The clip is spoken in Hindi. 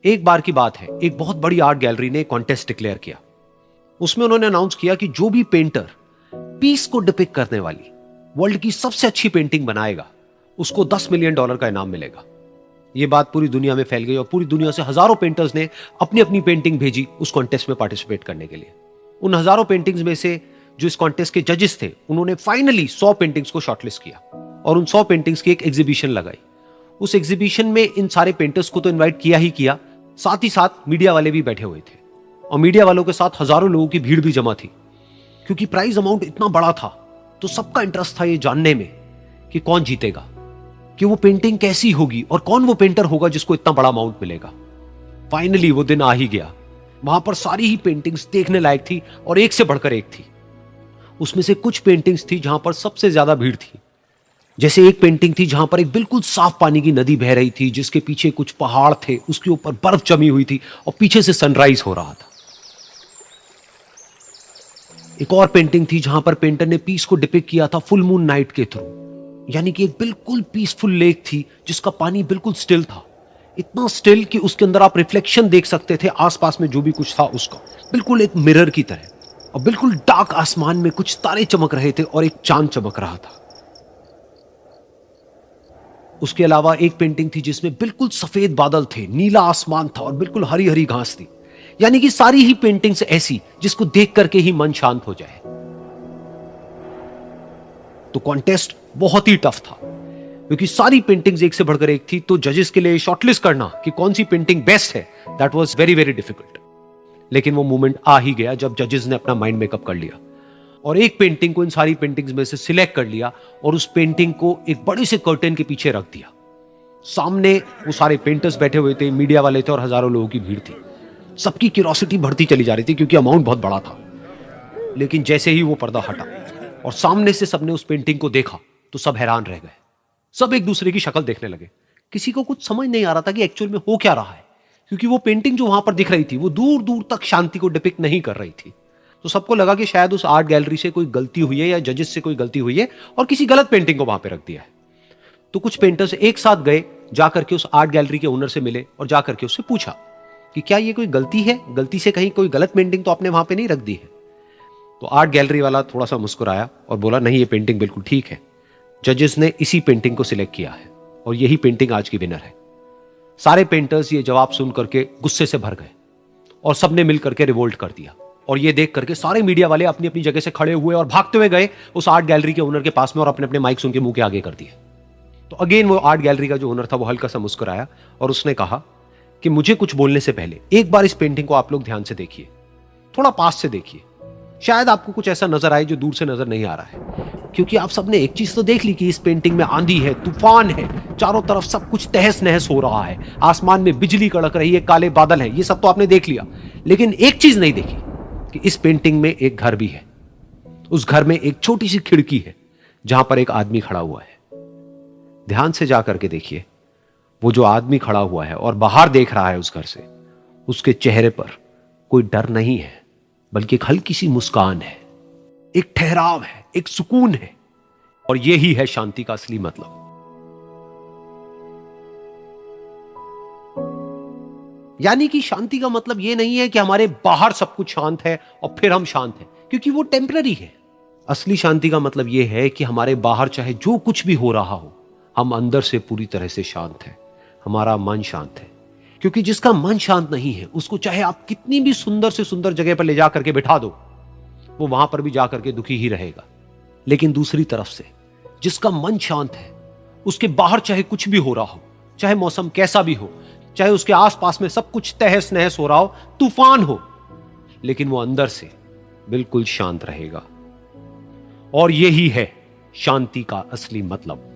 एक बार की बात है, एक बहुत बड़ी आर्ट गैलरी ने कॉन्टेस्ट डिक्लेयर किया। उसमें उन्होंने अनाउंस किया कि जो भी पेंटर पीस को डिपिक्ट करने वाली वर्ल्ड की सबसे अच्छी पेंटिंग बनाएगा उसको $10 मिलियन का इनाम मिलेगा। यह बात पूरी दुनिया में फैल गई और पूरी दुनिया से हजारों पेंटर्स ने अपनी अपनी पेंटिंग भेजी उस कॉन्टेस्ट में पार्टिसिपेट करने के लिए। उन हजारों पेंटिंग्स में से जो इस कॉन्टेस्ट के जजेस थे उन्होंने फाइनली 100 पेंटिंग्स को शॉर्टलिस्ट किया और उन 100 पेंटिंग्स की एक एग्जीबिशन लगाई। उस एग्जीबिशन में इन सारे पेंटर्स को तो इनवाइट किया ही किया, साथ ही साथ मीडिया वाले भी बैठे हुए थे और मीडिया वालों के साथ हजारों लोगों की भीड़ भी जमा थी। क्योंकि प्राइज अमाउंट इतना बड़ा था तो सबका इंटरेस्ट था ये जानने में कि कौन जीतेगा, कि वो पेंटिंग कैसी होगी और कौन वो पेंटर होगा जिसको इतना बड़ा अमाउंट मिलेगा। फाइनली वो दिन आ ही गया। वहां पर सारी ही पेंटिंग्स देखने लायक थी और एक से बढ़कर एक थी। उसमें से कुछ पेंटिंग्स थी जहां पर सबसे ज्यादा भीड़ थी। जैसे एक पेंटिंग थी जहां पर एक बिल्कुल साफ पानी की नदी बह रही थी जिसके पीछे कुछ पहाड़ थे, उसके ऊपर बर्फ जमी हुई थी और पीछे से सनराइज हो रहा था। एक और पेंटिंग थी जहां पर पेंटर ने पीस को डिपिक्ट किया था फुल मून नाइट के थ्रू, यानी कि एक बिल्कुल पीसफुल लेक थी जिसका पानी बिल्कुल स्टिल था, इतना स्टिल कि उसके अंदर आप रिफ्लेक्शन देख सकते थे आसपास में जो भी कुछ था उसका, बिल्कुल एक मिरर की तरह। और बिल्कुल डार्क आसमान में कुछ तारे चमक रहे थे और एक चांद चमक रहा था। उसके अलावा एक पेंटिंग थी जिसमें बिल्कुल सफेद बादल थे, नीला आसमान था और बिल्कुल हरी हरी घास थी। यानी कि सारी ही पेंटिंग्स ऐसी जिसको देख करके ही मन शांत हो जाए। तो कॉन्टेस्ट बहुत ही टफ था क्योंकि सारी पेंटिंग्स एक से बढ़कर एक थी। तो जजेस के लिए शॉर्टलिस्ट करना कि कौन सी पेंटिंग बेस्ट है, that was very very difficult. लेकिन वो मोमेंट आ ही गया जब जजेस ने अपना माइंड मेकअप कर लिया और एक पेंटिंग को इन सारी पेंटिंग्स में से सिलेक्ट कर लिया और उस पेंटिंग को एक बड़े से कर्टेन के पीछे रख दिया। सामने वो सारे पेंटर्स बैठे हुए थे, मीडिया वाले थे और हजारों लोगों की भीड़ थी। सबकी क्यूरियोसिटी बढ़ती चली जा रही थी क्योंकि अमाउंट बहुत बड़ा था। लेकिन जैसे ही वो पर्दा हटा और सामने से सबने उस पेंटिंग को देखा तो सब हैरान रह गए। सब एक दूसरे की शक्ल देखने लगे। किसी को कुछ समझ नहीं आ रहा था कि एक्चुअल में हो क्या रहा है, क्योंकि वो पेंटिंग जो वहां पर दिख रही थी वो दूर दूर तक शांति को डिपिक्ट नहीं कर रही थी। तो सबको लगा कि शायद उस आर्ट गैलरी से कोई गलती हुई है या जजेस से कोई गलती हुई है और किसी गलत पेंटिंग को वहां पे रख दिया है। तो कुछ पेंटर्स एक साथ गए, जाकर के उस आर्ट गैलरी के ओनर से मिले और जाकर के उससे पूछा कि क्या ये कोई गलती है, गलती से कहीं कोई गलत पेंटिंग तो आपने वहां पे नहीं रख दी है। तो आर्ट गैलरी वाला थोड़ा सा मुस्कुराया और बोला नहीं, ये पेंटिंग बिल्कुल ठीक है। जजेस ने इसी पेंटिंग को सिलेक्ट किया है और यही पेंटिंग आज की विनर है। सारे पेंटर्स ये जवाब सुन करके गुस्से से भर गए और सबने मिल करके रिवोल्ट कर दिया। और ये देख करके सारे मीडिया वाले अपनी अपनी जगह से खड़े हुए और भागते हुए गए उस आर्ट गैलरी के ओनर के पास में और अपने अपने माइक्स उनके मुंह के आगे कर दिए। तो अगेन वो आर्ट गैलरी का जो ओनर था वो हल्का सा मुस्कुराया और उसने कहा कि मुझे कुछ बोलने से पहले एक बार इस पेंटिंग को आप लोग ध्यान से देखिए, थोड़ा पास से देखिए, शायद आपको कुछ ऐसा नजर आए जो दूर से नजर नहीं आ रहा है। क्योंकि आप सबने एक चीज तो देख ली कि इस पेंटिंग में आंधी है, तूफान है, चारों तरफ सब कुछ तहस नहस हो रहा है, आसमान में बिजली कड़क रही है, काले बादल हैं, ये सब तो आपने देख लिया। लेकिन एक चीज नहीं देखी कि इस पेंटिंग में एक घर भी है। उस घर में एक छोटी सी खिड़की है जहां पर एक आदमी खड़ा हुआ है। ध्यान से जाकर के देखिए, वो जो आदमी खड़ा हुआ है और बाहर देख रहा है उस घर से, उसके चेहरे पर कोई डर नहीं है बल्कि एक हल्की सी मुस्कान है, एक ठहराव है, एक सुकून है। और यही है शांति का असली मतलब। यानी कि शांति का मतलब यह नहीं है कि हमारे बाहर सब कुछ शांत है और फिर हम शांत हैं, क्योंकि वो टेम्पररी है। असली शांति का मतलब यह है कि हमारे बाहर चाहे जो कुछ भी हो रहा हो, हम अंदर से पूरी तरह से शांत हैं, हमारा मन शांत है। क्योंकि जिसका मन शांत नहीं है उसको चाहे आप कितनी भी सुंदर से सुंदर जगह पर ले जाकर के बिठा दो, वो वहां पर भी जाकर के दुखी ही रहेगा। लेकिन दूसरी तरफ से जिसका मन शांत है, उसके बाहर चाहे कुछ भी हो रहा हो, चाहे मौसम कैसा भी हो, चाहे उसके आसपास में सब कुछ तहस नहस हो रहा हो, तूफान हो, लेकिन वो अंदर से बिल्कुल शांत रहेगा। और यही है शांति का असली मतलब।